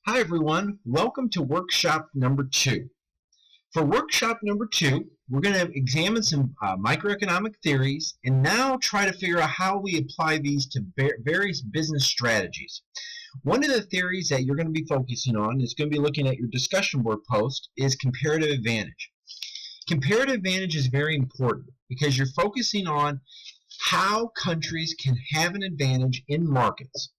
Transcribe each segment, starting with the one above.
Hi everyone, welcome to workshop number 2. For workshop number 2, we're going to examine some microeconomic theories and now try to figure out how we apply these to various business strategies. One of the theories that you're going to be focusing on is going to be looking at your discussion board post is comparative advantage. Comparative advantage is very important because you're focusing on how countries can have an advantage in markets.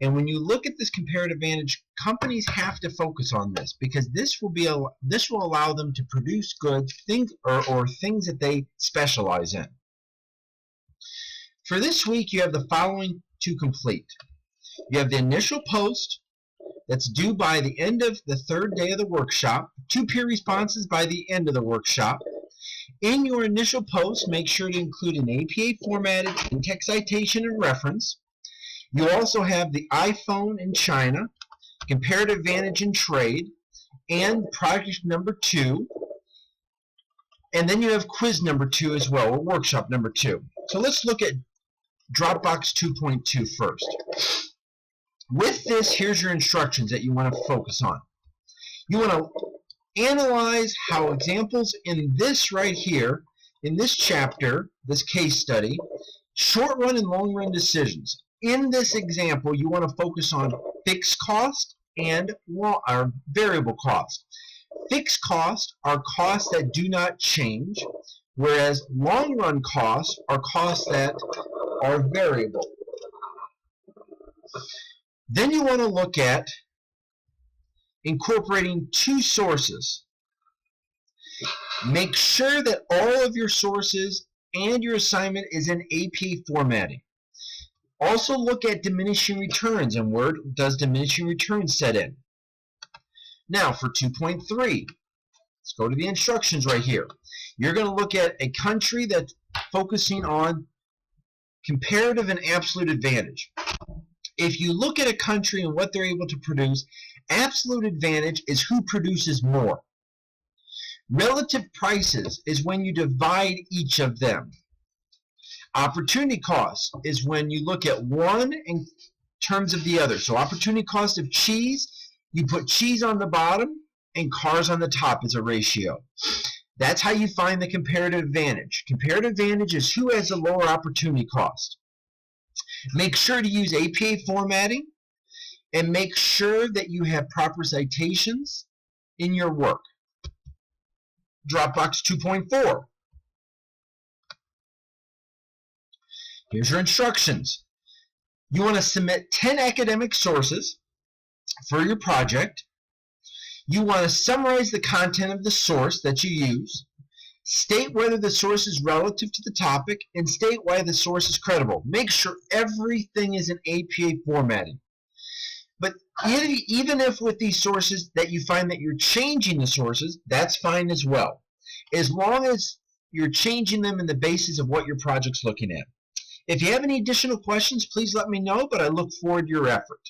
And when you look at this comparative advantage, companies have to focus on this because this will allow them to produce goods, or things that they specialize in. For this week, you have the following to complete. You have the initial post that's due by the end of the third day of the workshop, 2 peer responses by the end of the workshop. In your initial post, make sure to include an APA formatted in-text citation and reference. You also have the iPhone in China, comparative advantage in trade, and project number 2. And then you have quiz number 2 as well, or workshop number 2. So let's look at Dropbox 2.2 first. With this, here's your instructions that you want to focus on. You want to analyze how examples in this right here, in this chapter, this case study, short-run and long-run decisions. In this example, you want to focus on fixed cost and variable cost. Fixed costs are costs that do not change, whereas long-run costs are costs that are variable. Then you want to look at incorporating 2 sources. Make sure that all of your sources and your assignment is in APA formatting. Also look at diminishing returns and where does diminishing returns set in. Now for 2.3, let's go to the instructions right here. You're going to look at a country that's focusing on comparative and absolute advantage. If you look at a country and what they're able to produce, absolute advantage is who produces more. Relative prices is when you divide each of them. Opportunity cost is when you look at one in terms of the other. So opportunity cost of cheese, you put cheese on the bottom and cars on the top as a ratio. That's how you find the comparative advantage. Comparative advantage is who has a lower opportunity cost. Make sure to use APA formatting and make sure that you have proper citations in your work. Dropbox 2.4. Here's your instructions. You want to submit 10 academic sources for your project. You want to summarize the content of the source that you use, state whether the source is relative to the topic, and state why the source is credible. Make sure everything is in APA formatting. But even if with these sources that you find that you're changing the sources, that's fine as well, as long as you're changing them in the basis of what your project's looking at. If you have any additional questions, please let me know, but I look forward to your effort.